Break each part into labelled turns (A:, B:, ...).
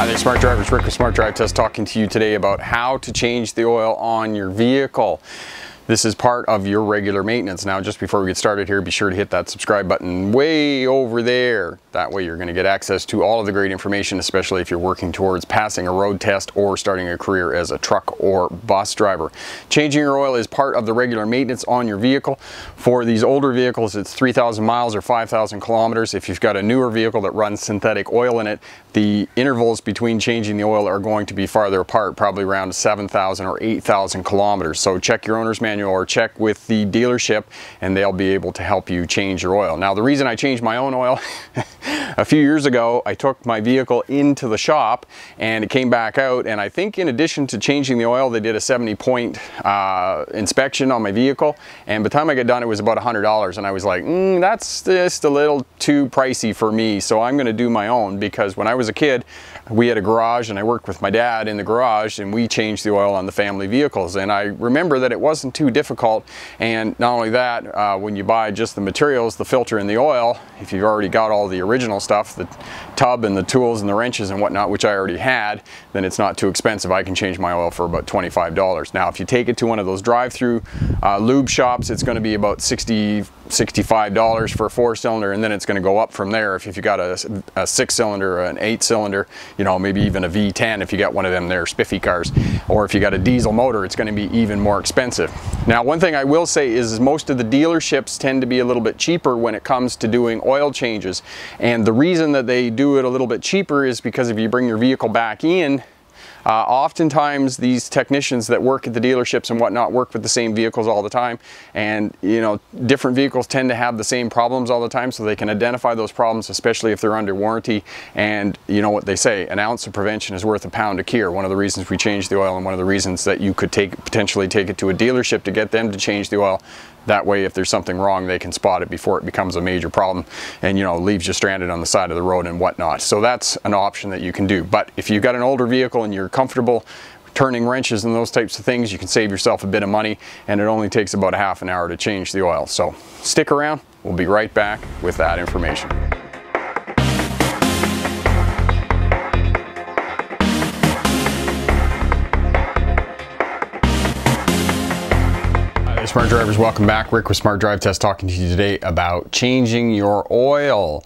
A: Hi there, Smart Drivers. Rick with Smart Drive Test talking to you today about how to change the oil on your vehicle. This is part of your regular maintenance. Now, just before we get started here, be sure to hit that subscribe button way over there. That way you're going to get access to all of the great information, especially if you're working towards passing a road test or starting a career as a truck or bus driver. Changing your oil is part of the regular maintenance on your vehicle. For these older vehicles, it's 3,000 miles or 5,000 kilometers. If you've got a newer vehicle that runs synthetic oil in it, the intervals between changing the oil are going to be farther apart, probably around 7,000 or 8,000 kilometers. So check your owner's manual or check with the dealership and they'll be able to help you change your oil. Now, the reason I changed my own oil, a few years ago, I took my vehicle into the shop and it came back out, and I think in addition to changing the oil, they did a 70-point inspection on my vehicle, and by the time I got done, it was about $100, and I was like, that's just a little too pricey for me, so I'm going to do my own, because when I was a kid, we had a garage and I worked with my dad in the garage and we changed the oil on the family vehicles, and I remember that it wasn't too difficult. And not only that, when you buy just the materials, the filter and the oil, if you've already got all the original stuff, the tub and the tools and the wrenches and whatnot, which I already had, then it's not too expensive. I can change my oil for about $25. Now, if you take it to one of those drive-through lube shops, it's going to be about $65 for a 4-cylinder, and then it's going to go up from there if you got a 6-cylinder or an 8-cylinder, you know, maybe even a V10 if you got one of them there spiffy cars, or if you got a diesel motor, it's going to be even more expensive. Now, one thing I will say is most of the dealerships tend to be a little bit cheaper when it comes to doing oil changes, and the reason that they do it a little bit cheaper is because if you bring your vehicle back in, oftentimes these technicians that work at the dealerships and whatnot work with the same vehicles all the time, and you know, different vehicles tend to have the same problems all the time, so they can identify those problems, especially if they're under warranty. And you know what they say, an ounce of prevention is worth a pound of cure. One of the reasons we changed the oil, and one of the reasons that you could potentially take it to a dealership to get them to change the oil. That way, if there's something wrong, they can spot it before it becomes a major problem and, you know, leaves you stranded on the side of the road and whatnot. So that's an option that you can do. But if you've got an older vehicle and you're comfortable turning wrenches and those types of things, you can save yourself a bit of money, and it only takes about a half an hour to change the oil. So stick around. We'll be right back with that information. Smart Drivers, welcome back. Rick with Smart Drive Test talking to you today about changing your oil.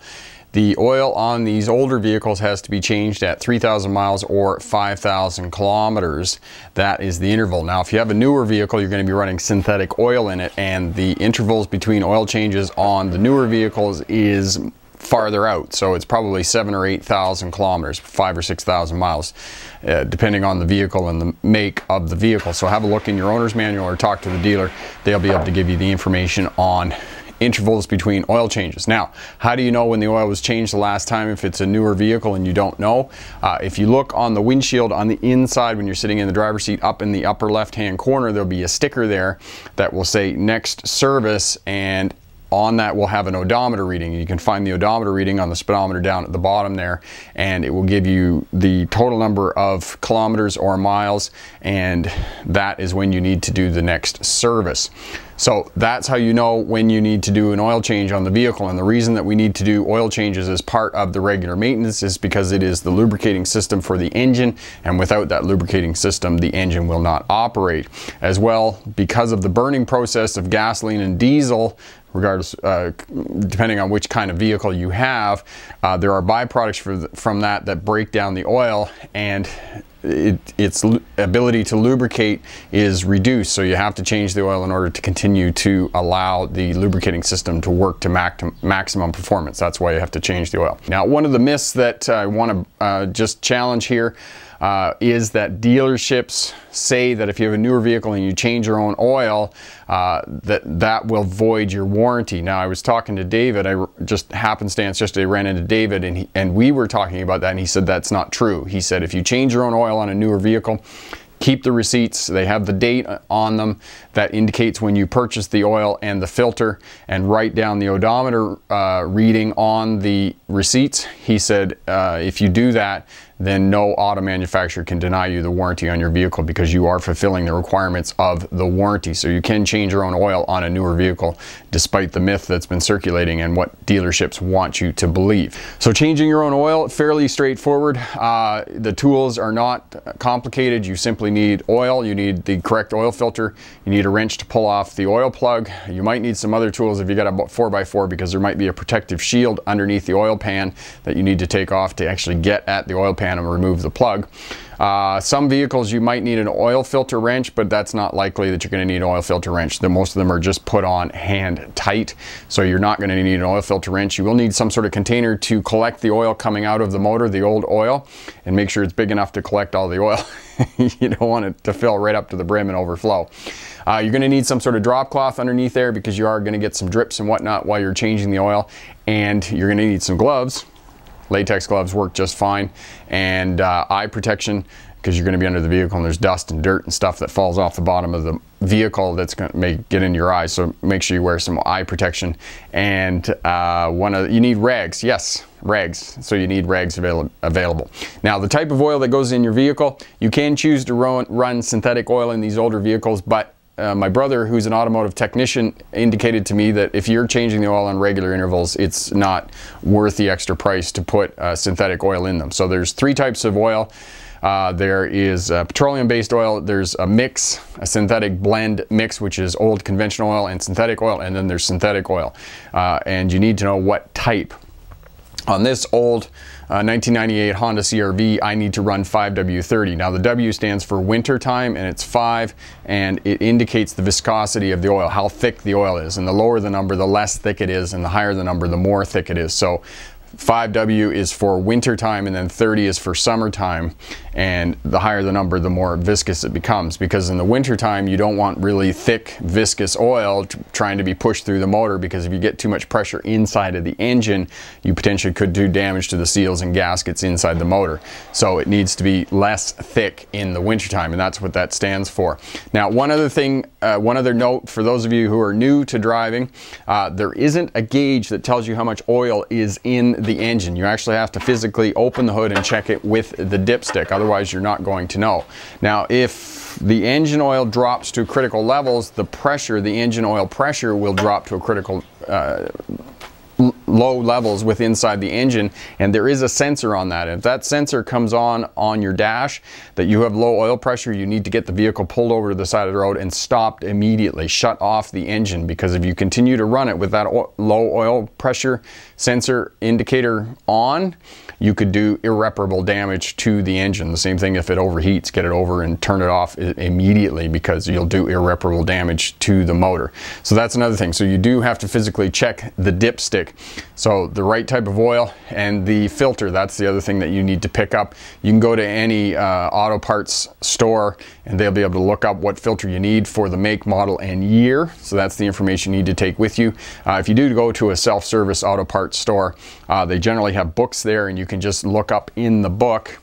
A: The oil on these older vehicles has to be changed at 3,000 miles or 5,000 kilometers. That is the interval. Now, if you have a newer vehicle, you're going to be running synthetic oil in it, and the intervals between oil changes on the newer vehicles is farther out, so it's probably 7,000 or 8,000 kilometers, 5,000 or 6,000 miles, depending on the vehicle and the make of the vehicle. So have a look in your owner's manual or talk to the dealer. They'll be able to give you the information on intervals between oil changes. Now, how do you know when the oil was changed the last time if it's a newer vehicle and you don't know? If you look on the windshield on the inside when you're sitting in the driver's seat, up in the upper left-hand corner, there'll be a sticker there that will say next service, and on that we'll have an odometer reading. You can find the odometer reading on the speedometer down at the bottom there, and it will give you the total number of kilometers or miles, and that is when you need to do the next service. So that's how you know when you need to do an oil change on the vehicle. And the reason that we need to do oil changes as part of the regular maintenance is because it is the lubricating system for the engine, and without that lubricating system, the engine will not operate. As well, because of the burning process of gasoline and diesel, regardless, depending on which kind of vehicle you have, there are byproducts from that break down the oil, and its ability to lubricate is reduced, so you have to change the oil in order to continue to allow the lubricating system to work to maximum performance. That's why you have to change the oil. Now, one of the myths that I want to just challenge here is that dealerships say that if you have a newer vehicle and you change your own oil, that will void your warranty. Now, I was talking to David, I just happenstance yesterday ran into David, and we were talking about that, and he said that's not true. He said if you change your own oil on a newer vehicle, keep the receipts. They have the date on them that indicates when you purchased the oil and the filter, and write down the odometer reading on the receipts. He said if you do that, then no auto manufacturer can deny you the warranty on your vehicle, because you are fulfilling the requirements of the warranty. So you can change your own oil on a newer vehicle, despite the myth that's been circulating and what dealerships want you to believe. So changing your own oil, fairly straightforward. The tools are not complicated. You simply need oil, you need the correct oil filter, you need a wrench to pull off the oil plug. You might need some other tools if you got a 4x4, because there might be a protective shield underneath the oil pan that you need to take off to actually get at the oil pan and remove the plug. Some vehicles you might need an oil filter wrench, but that's not likely that you're going to need an oil filter wrench. Most of them are just put on hand tight, so you're not going to need an oil filter wrench. You will need some sort of container to collect the oil coming out of the motor, the old oil, and make sure it's big enough to collect all the oil. You don't want it to fill right up to the brim and overflow. You're going to need some sort of drop cloth underneath there, because you are going to get some drips and whatnot while you're changing the oil, and you're going to need some gloves. Latex gloves work just fine, and eye protection, because you're going to be under the vehicle and there's dust and dirt and stuff that falls off the bottom of the vehicle that's going to get into your eyes. So make sure you wear some eye protection. And you need rags. Yes, rags. So you need rags available. Now, the type of oil that goes in your vehicle, you can choose to run synthetic oil in these older vehicles, but my brother, who's an automotive technician, indicated to me that if you're changing the oil on regular intervals, it's not worth the extra price to put synthetic oil in them. So there's 3 types of oil. There is petroleum-based oil, there's a mix, a synthetic blend mix, which is old conventional oil and synthetic oil, and then there's synthetic oil. And you need to know what type. On this old 1998 Honda CR-V, I need to run 5W30. Now the W stands for winter time, and it's 5, and it indicates the viscosity of the oil, how thick the oil is. And the lower the number, the less thick it is, and the higher the number, the more thick it is. So 5W is for winter time, and then 30 is for summertime, and the higher the number, the more viscous it becomes, because in the winter time you don't want really thick viscous oil trying to be pushed through the motor, because if you get too much pressure inside of the engine, you potentially could do damage to the seals and gaskets inside the motor. So it needs to be less thick in the winter time, and that's what that stands for. Now, one other thing, one other note for those of you who are new to driving, there isn't a gauge that tells you how much oil is in the engine. You actually have to physically open the hood and check it with the dipstick, otherwise you're not going to know. Now, if the engine oil drops to critical levels, the engine oil pressure will drop to a critical low levels with inside the engine, and there is a sensor on that. If that sensor comes on your dash that you have low oil pressure, you need to get the vehicle pulled over to the side of the road and stopped immediately. Shut off the engine, because if you continue to run it with that low oil pressure sensor indicator on, you could do irreparable damage to the engine. The same thing if it overheats, get it over and turn it off immediately, because you'll do irreparable damage to the motor. So that's another thing. So you do have to physically check the dipstick. So the right type of oil and the filter, that's the other thing that you need to pick up. You can go to any auto parts store and they'll be able to look up what filter you need for the make, model, and year. So that's the information you need to take with you. If you do go to a self-service auto parts store, they generally have books there, and you can just look up in the book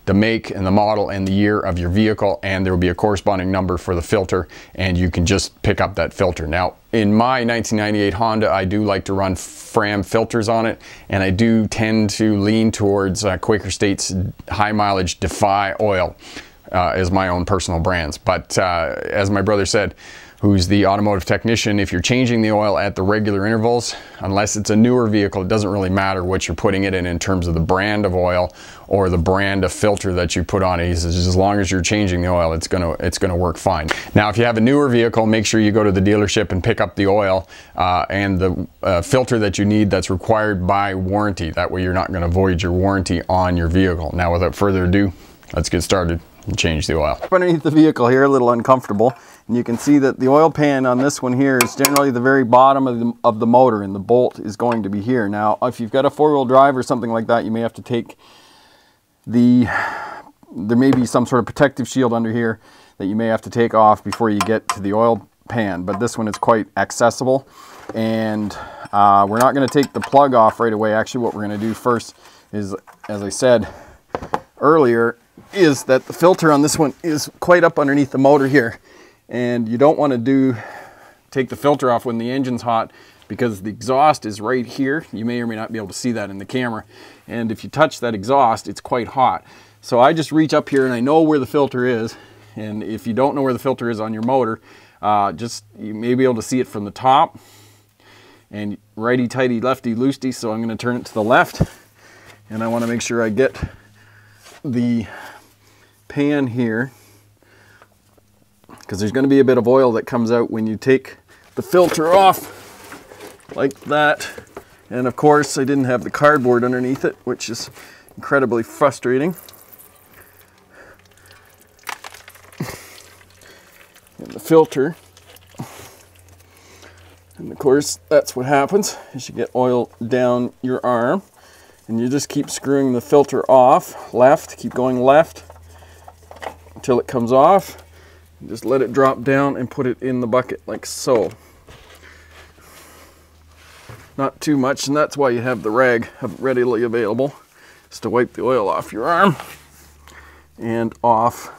A: the make and the model and the year of your vehicle, and there will be a corresponding number for the filter, and you can just pick up that filter. Now, in my 1998 Honda, I do like to run Fram filters on it, and I do tend to lean towards Quaker State's high mileage Defy oil as my own personal brands. But as my brother said, who's the automotive technician, if you're changing the oil at the regular intervals, unless it's a newer vehicle, it doesn't really matter what you're putting it in terms of the brand of oil or the brand of filter that you put on it. He says, as long as you're changing the oil, it's gonna work fine. Now, if you have a newer vehicle, make sure you go to the dealership and pick up the oil and the filter that you need that's required by warranty. That way you're not gonna void your warranty on your vehicle. Now, without further ado, let's get started and change the oil.
B: Underneath the vehicle here, a little uncomfortable, and you can see that the oil pan on this one here is generally the very bottom of the motor, and the bolt is going to be here. Now, if you've got a four-wheel drive or something like that, you may have to take there may be some sort of protective shield under here that you may have to take off before you get to the oil pan, but this one is quite accessible. And we're not going to take the plug off right away. Actually, what we're going to do first is, as I said earlier, is that the filter on this one is quite up underneath the motor here, and you don't want to take the filter off when the engine's hot, because the exhaust is right here. You may or may not be able to see that in the camera. And if you touch that exhaust, it's quite hot. So I just reach up here and I know where the filter is. And if you don't know where the filter is on your motor, you may be able to see it from the top. And righty tighty, lefty loosey. So I'm going to turn it to the left. And I want to make sure I get the pan here, because there's going to be a bit of oil that comes out when you take the filter off like that. And of course I didn't have the cardboard underneath it, which is incredibly frustrating. And the filter, and of course that's what happens is you get oil down your arm, and you just keep screwing the filter off, left, keep going left until it comes off. Just let it drop down and put it in the bucket like so. Not too much, and that's why you have the rag readily available, just to wipe the oil off your arm and off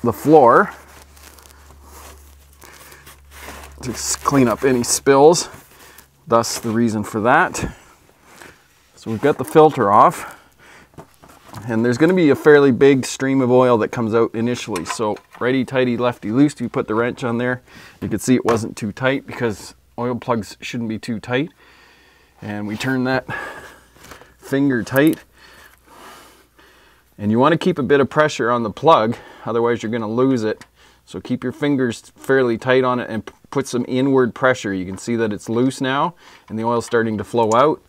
B: the floor to clean up any spills. Thus the reason for that. So we've got the filter off, and there's going to be a fairly big stream of oil that comes out initially. So righty tighty, lefty loose, you put the wrench on there. You can see it wasn't too tight because oil plugs shouldn't be too tight. And we turn that finger tight. And you want to keep a bit of pressure on the plug, otherwise you're going to lose it. So keep your fingers fairly tight on it and put some inward pressure. You can see that it's loose now and the oil's starting to flow out.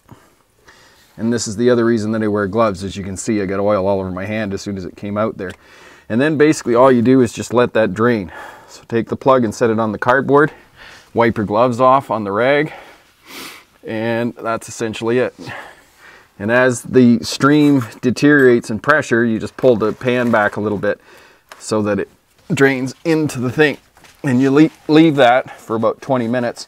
B: And this is the other reason that I wear gloves. As you can see, I got oil all over my hand as soon as it came out there. And then basically all you do is just let that drain. So take the plug and set it on the cardboard, wipe your gloves off on the rag, and that's essentially it. And as the stream deteriorates in pressure, you just pull the pan back a little bit so that it drains into the thing. And you leave that for about 20 minutes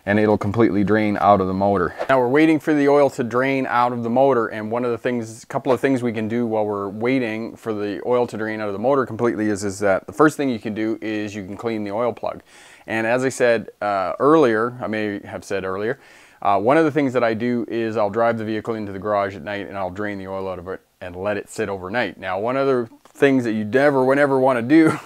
B: and it'll completely drain out of the motor.
A: Now we're waiting for the oil to drain out of the motor, and one of the things, a couple of things we can do while we're waiting for the oil to drain out of the motor completely is that the first thing you can do is you can clean the oil plug. And as I said earlier, I may have said earlier, one of the things that I do is I'll drive the vehicle into the garage at night and I'll drain the oil out of it and let it sit overnight. Now one of the things that you never want to do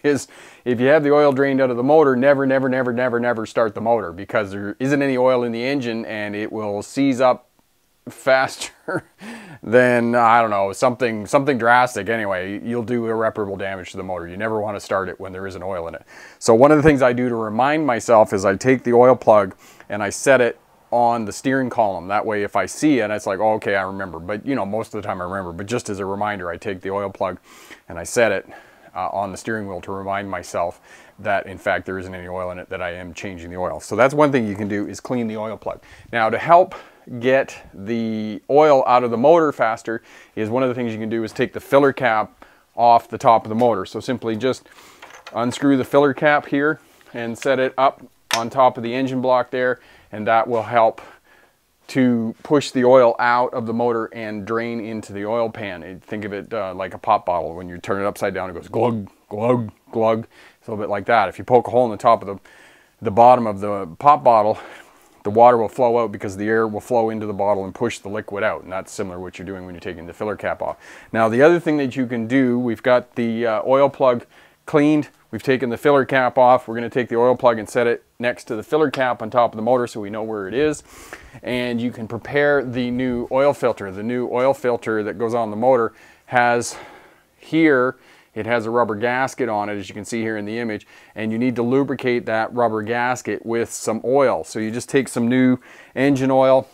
A: is, if you have the oil drained out of the motor, never start the motor, because there isn't any oil in the engine and it will seize up faster than, I don't know, something drastic. Anyway, you'll do irreparable damage to the motor. You never want to start it when there isn't oil in it. So one of the things I do to remind myself is I take the oil plug and I set it on the steering column. That way if I see it, it's like, oh, okay, I remember. But you know, most of the time I remember. But just as a reminder, I take the oil plug and I set it on the steering wheel to remind myself that in fact there isn't any oil in it, that I am changing the oil. So that's one thing you can do, is clean the oil plug. Now to help get the oil out of the motor faster, is one of the things you can do is take the filler cap off the top of the motor. So simply just unscrew the filler cap here and set it up on top of the engine block there, and that will help to push the oil out of the motor and drain into the oil pan. Think of it like a pop bottle. When you turn it upside down, it goes glug, glug, glug. It's a little bit like that. If you poke a hole in the top of the bottom of the pop bottle, the water will flow out because the air will flow into the bottle and push the liquid out. And that's similar to what you're doing when you're taking the filler cap off. Now the other thing that you can do, we've got the oil plug cleaned. We've taken the filler cap off. We're going to take the oil plug and set it next to the filler cap on top of the motor so we know where it is. And you can prepare the new oil filter. The new oil filter that goes on the motor has here, it has a rubber gasket on it, as you can see here in the image, and you need to lubricate that rubber gasket with some oil. So you just take some new engine oil,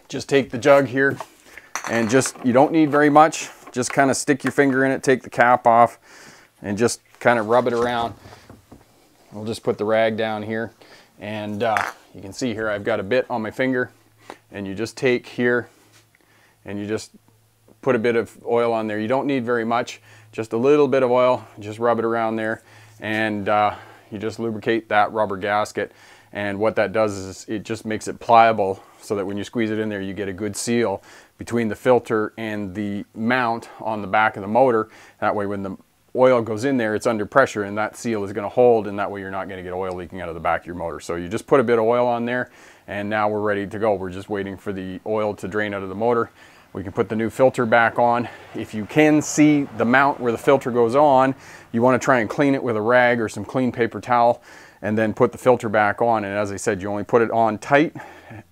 A: just take the jug here, and you don't need very much. Just kind of stick your finger in it, take the cap off, and just kind of rub it around. We'll just put the rag down here, and you can see here I've got a bit on my finger, and you just take here and you just put a bit of oil on there. You don't need very much, just a little bit of oil. Just rub it around there, and you just lubricate that rubber gasket. And what that does is it just makes it pliable so that when you squeeze it in there, you get a good seal between the filter and the mount on the back of the motor. That way when the oil goes in there, it's under pressure, and that seal is going to hold, and that way you're not going to get oil leaking out of the back of your motor. So you just put a bit of oil on there, and now we're ready to go. We're just waiting for the oil to drain out of the motor. We can put the new filter back on. If you can see the mount where the filter goes on, you want to try and clean it with a rag or some clean paper towel, and then put the filter back on. And as I said, you only put it on tight,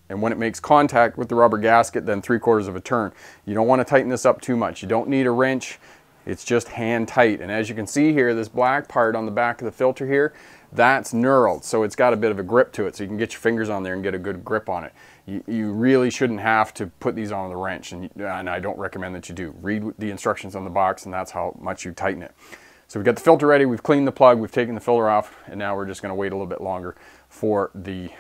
A: and when it makes contact with the rubber gasket, then 3/4 of a turn. You don't want to tighten this up too much. You don't need a wrench. It's just hand tight. And as you can see here, this black part on the back of the filter here, that's knurled, so it's got a bit of a grip to it, so you can get your fingers on there and get a good grip on it. You really shouldn't have to put these on with a wrench, and I don't recommend that you do. Read the instructions on the box, and that's how much you tighten it. So we've got the filter ready, we've cleaned the plug, we've taken the filter off, and now we're just going to wait a little bit longer for the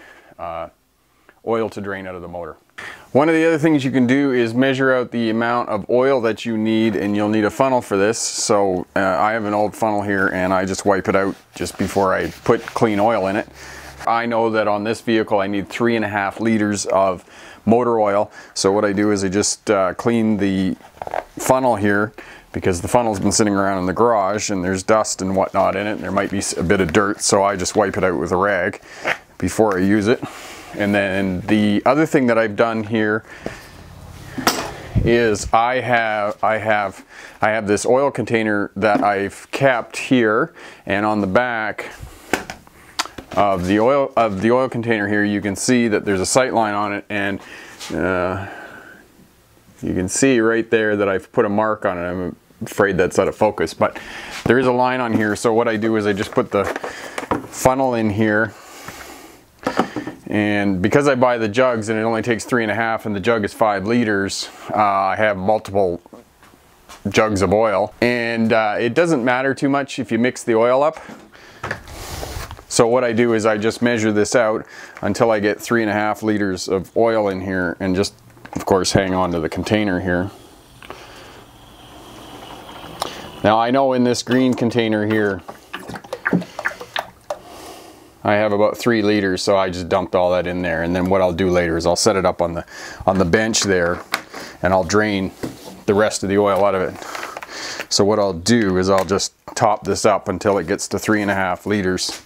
A: oil to drain out of the motor. One of the other things you can do is measure out the amount of oil that you need, and you'll need a funnel for this. So I have an old funnel here, and I just wipe it out just before I put clean oil in it. I know that on this vehicle I need 3.5 liters of motor oil. So what I do is I just clean the funnel here, because the funnel's been sitting around in the garage and there's dust and whatnot in it, and there might be a bit of dirt, so I just wipe it out with a rag before I use it. And then the other thing that I've done here is I have this oil container that I've kept here, and on the back of the oil container here, you can see that there's a sight line on it, and you can see right there that I've put a mark on it. I'm afraid that's out of focus, but there is a line on here. So what I do is I just put the funnel in here, and because I buy the jugs and it only takes 3.5 and the jug is 5 liters, I have multiple jugs of oil, and it doesn't matter too much if you mix the oil up. So what I do is I just measure this out until I get 3.5 liters of oil in here, and just of course hang on to the container here. Now I know in this green container here I have about 3 liters, so I just dumped all that in there, and then what I'll do later is I'll set it up on the bench there, and I'll drain the rest of the oil out of it. So what I'll do is I'll just top this up until it gets to 3.5 liters.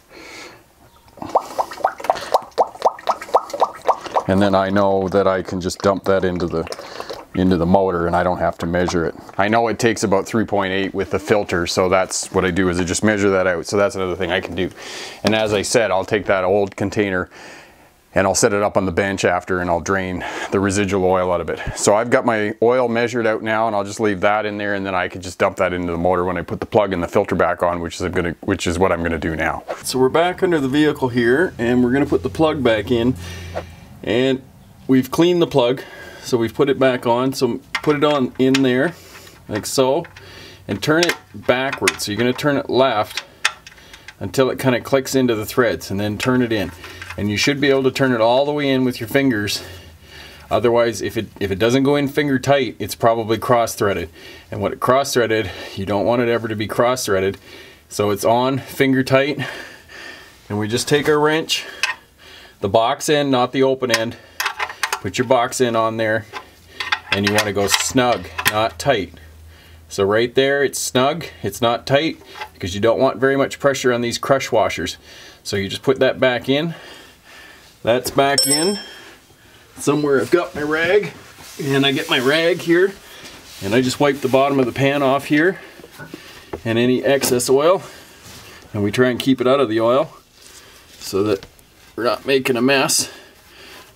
A: And then I know that I can just dump that into the motor, and I don't have to measure it. I know it takes about 3.8 with the filter, so that's what I do is I just measure that out. So that's another thing I can do. And as I said, I'll take that old container and I'll set it up on the bench after, and I'll drain the residual oil out of it. So I've got my oil measured out now, and I'll just leave that in there, and then I can just dump that into the motor when I put the plug and the filter back on, which is what I'm gonna do now. So we're back under the vehicle here, and we're gonna put the plug back in, and we've cleaned the plug. So we've put it back on, so put it on in there, like so, and turn it backwards. So you're going to turn it left until it kind of clicks into the threads, and then turn it in. And you should be able to turn it all the way in with your fingers. Otherwise, if it doesn't go in finger tight, it's probably cross-threaded. And when it cross-threaded, you don't want it ever to be cross-threaded. So it's on finger tight, and we just take our wrench, the box end, not the open end. Put your box in on there, and you want to go snug, not tight. So right there, it's snug, it's not tight, because you don't want very much pressure on these crush washers. So you just put that back in. That's back in. Somewhere I've got my rag, and I get my rag here, and I just wipe the bottom of the pan off here, and any excess oil, and we try and keep it out of the oil so that we're not making a mess.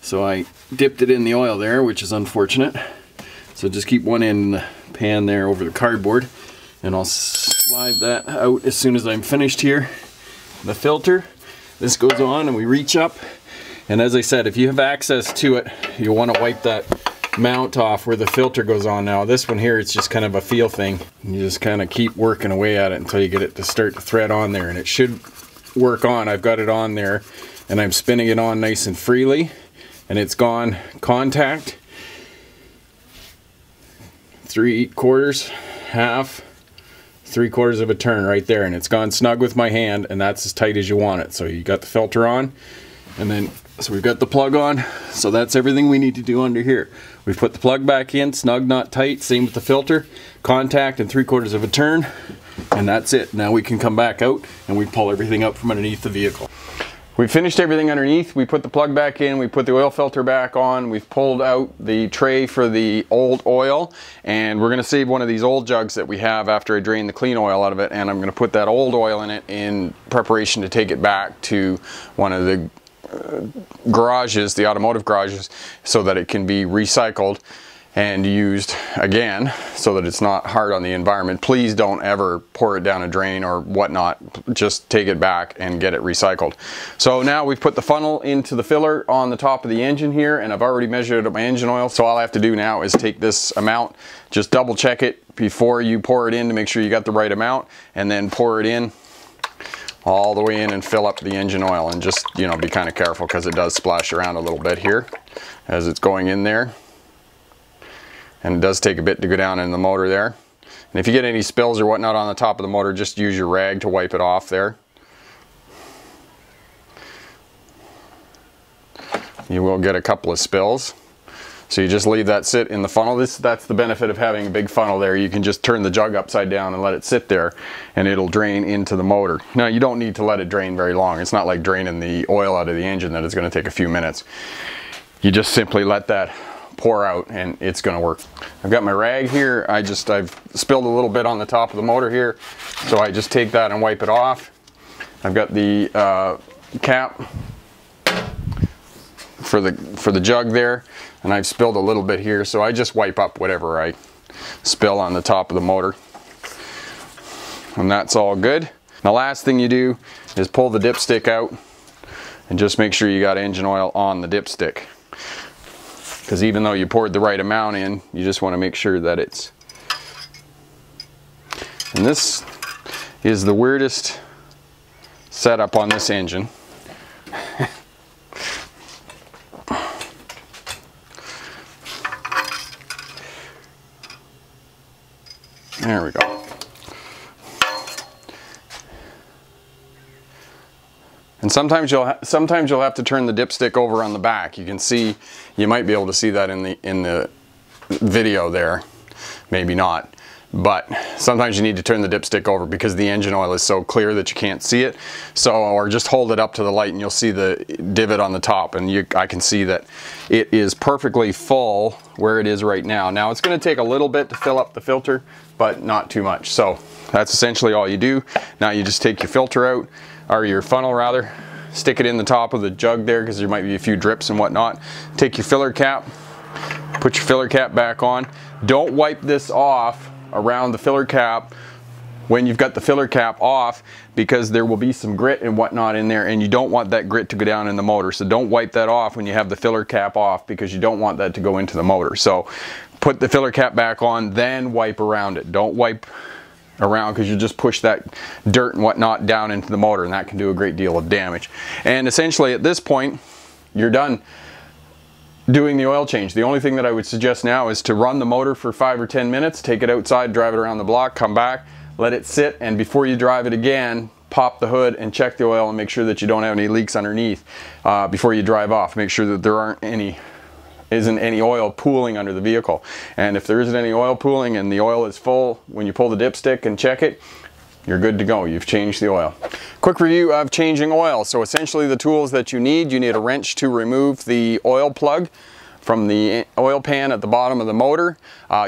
A: So I dipped it in the oil there, which is unfortunate. So just keep one end in the pan there over the cardboard, and I'll slide that out as soon as I'm finished here. The filter, this goes on, and we reach up, and as I said, if you have access to it, you'll want to wipe that mount off where the filter goes on. Now this one here, it's just kind of a feel thing. You just kind of keep working away at it until you get it to start to thread on there, and it should work on. I've got it on there, and I'm spinning it on nice and freely, and it's gone contact, 3/4, half, 3/4 of a turn right there, and it's gone snug with my hand, and that's as tight as you want it. So you got the filter on, and then so we've got the plug on, so that's everything we need to do under here. We've put the plug back in, snug, not tight. Same with the filter, contact and 3/4 of a turn.
B: And that's it. Now we can come back out and we pull everything up from underneath the vehicle.
A: We finished everything underneath. We put the plug back in, we put the oil filter back on, we've pulled out the tray for the old oil, and we're gonna save one of these old jugs that we have after I drain the clean oil out of it, and I'm gonna put that old oil in it in preparation to take it back to one of the garages, the automotive garages, so that it can be recycled and used again so that it's not hard on the environment. Please don't ever pour it down a drain or whatnot. Just take it back and get it recycled. So now we've put the funnel into the filler on the top of the engine here, and I've already measured up my engine oil. So all I have to do now is take this amount, just double check it before you pour it in to make sure you got the right amount, and then pour it in all the way in and fill up the engine oil. And just, you know, be kind of careful because it does splash around a little bit here as it's going in there. And it does take a bit to go down in the motor there. And if you get any spills or whatnot on the top of the motor, just use your rag to wipe it off there. You will get a couple of spills. So you just leave that sit in the funnel. That's the benefit of having a big funnel there. You can just turn the jug upside down and let it sit there, and it'll drain into the motor. Now you don't need to let it drain very long. It's not like draining the oil out of the engine that it's going to take a few minutes. You just simply let that pour out and it's going to work. I've got my rag here. I've spilled a little bit on the top of the motor here, so I just take that and wipe it off. I've got the cap for the jug there, and I've spilled a little bit here, so I just wipe up whatever I spill on the top of the motor, and that's all good. The last thing you do is pull the dipstick out and just make sure you got engine oil on the dipstick. Because even though you poured the right amount in, you just want to make sure that it's... And this is the weirdest setup on this engine. There we go. And sometimes you'll have to turn the dipstick over on the back. You can see, you might be able to see that in the video there, maybe not. But sometimes you need to turn the dipstick over because the engine oil is so clear that you can't see it. So, or just hold it up to the light and you'll see the divot on the top, and I can see that it is perfectly full where it is right now. Now it's going to take a little bit to fill up the filter, but not too much. So that's essentially all you do. Now you just take your filter out, or your funnel rather, stick it in the top of the jug there because there might be a few drips and whatnot. Take your filler cap, put your filler cap back on. Don't wipe this off around the filler cap when you've got the filler cap off, because there will be some grit and whatnot in there, and you don't want that grit to go down in the motor. So don't wipe that off when you have the filler cap off, because you don't want that to go into the motor. So put the filler cap back on, then wipe around it. Don't wipe around, because you just push that dirt and whatnot down into the motor, and that can do a great deal of damage. And essentially at this point you're done doing the oil change. The only thing that I would suggest now is to run the motor for 5 or 10 minutes, take it outside, drive it around the block, come back, let it sit, and before you drive it again, pop the hood and check the oil and make sure that you don't have any leaks underneath before you drive off. Make sure that there isn't any oil pooling under the vehicle. And if there isn't any oil pooling and the oil is full, when you pull the dipstick and check it, you're good to go. You've changed the oil. Quick review of changing oil. So essentially the tools that you need a wrench to remove the oil plug from the oil pan at the bottom of the motor.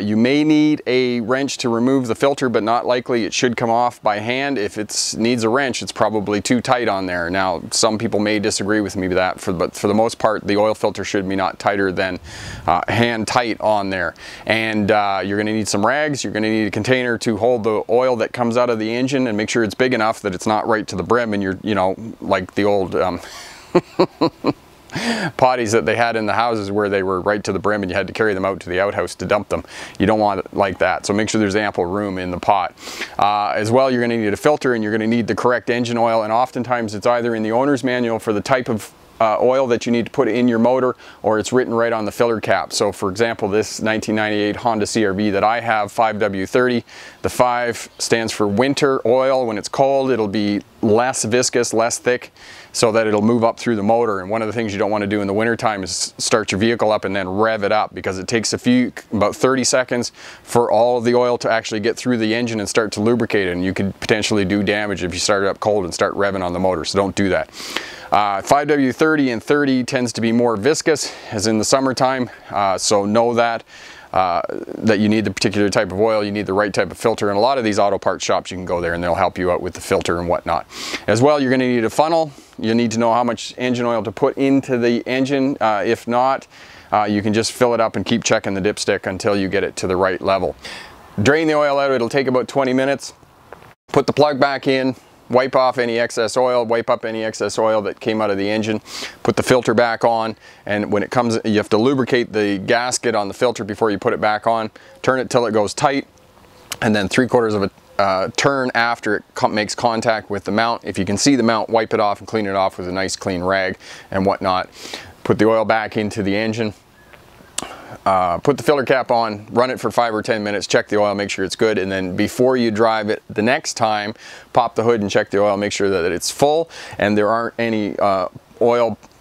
A: You may need a wrench to remove the filter, but not likely. It should come off by hand. If it needs a wrench, it's probably too tight on there. Now, some people may disagree with me with that, but for the most part, the oil filter should be not tighter than hand tight on there. And you're going to need some rags. You're going to need a container to hold the oil that comes out of the engine, and make sure it's big enough that it's not right to the brim, and you're, you know, like the old potties that they had in the houses where they were right to the brim and you had to carry them out to the outhouse to dump them. You don't want it like that, so make sure there's ample room in the pot. As well, you're going to need a filter, and you're going to need the correct engine oil, and oftentimes it's either in the owner's manual for the type of oil that you need to put in your motor, or it's written right on the filler cap. So for example, this 1998 Honda CR-V that I have, 5W30, the 5 stands for winter oil. When it's cold, it'll be less viscous, less thick, so that it'll move up through the motor. And one of the things you don't want to do in the wintertime is start your vehicle up and then rev it up, because it takes about 30 seconds for all of the oil to actually get through the engine and start to lubricate it, and you could potentially do damage if you start it up cold and start revving on the motor, so don't do that. 5W30 and 30 tends to be more viscous, as in the summertime, so know that you need the particular type of oil, you need the right type of filter, and a lot of these auto parts shops, you can go there and they'll help you out with the filter and whatnot. As well, you're going to need a funnel. You need to know how much engine oil to put into the engine. If not, you can just fill it up and keep checking the dipstick until you get it to the right level. Drain the oil out. It'll take about 20 minutes. Put the plug back in. Wipe off any excess oil, wipe up any excess oil that came out of the engine, put the filter back on, and when it comes, you have to lubricate the gasket on the filter before you put it back on. Turn it till it goes tight, and then 3/4 of a turn after it makes contact with the mount. If you can see the mount, wipe it off and clean it off with a nice clean rag and whatnot. Put the oil back into the engine. Put the filter cap on, run it for 5 or 10 minutes, check the oil, make sure it's good, and then before you drive it the next time, pop the hood and check the oil, make sure that it's full and there aren't any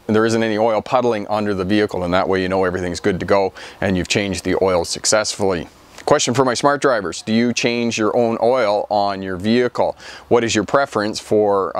A: there isn't any oil puddling under the vehicle, and that way you know everything's good to go and you've changed the oil successfully. Question for my smart drivers: do you change your own oil on your vehicle? What is your preference for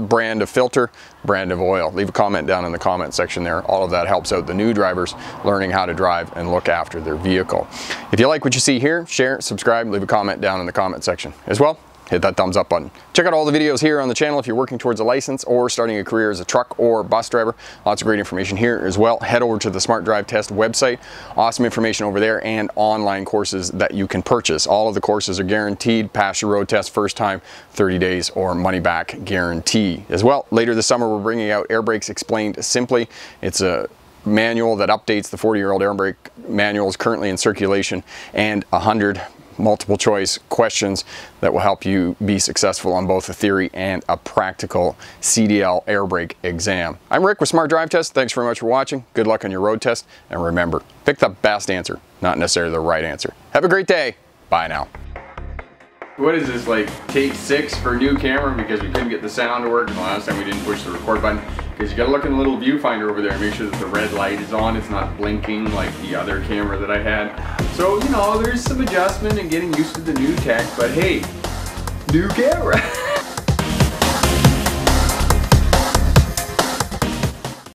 A: brand of filter, brand of oil? Leave a comment down in the comment section there. All of that helps out the new drivers learning how to drive and look after their vehicle. If you like what you see here, share, subscribe, leave a comment down in the comment section. As well, hit that thumbs up button. Check out all the videos here on the channel if you're working towards a license or starting a career as a truck or bus driver. Lots of great information here as well. Head over to the Smart Drive Test website. Awesome information over there, and online courses that you can purchase. All of the courses are guaranteed. Pass your road test first time, 30 days or money back guarantee. As well, later this summer we're bringing out Air Brakes Explained Simply. It's a manual that updates the 40-year-old air brake manuals currently in circulation, and 100 multiple choice questions that will help you be successful on both a theory and a practical CDL air brake exam. I'm Rick with Smart Drive Test. Thanks very much for watching. Good luck on your road test, and remember, pick the best answer, not necessarily the right answer. Have a great day. Bye now. What is this, like take 6 for a new camera because we couldn't get the sound to work, and the last time we didn't push the record button? Because you gotta look in the little viewfinder over there and make sure that the red light is on. It's not blinking like the other camera that I had. So, you know, there's some adjustment and getting used to the new tech, but hey, new camera.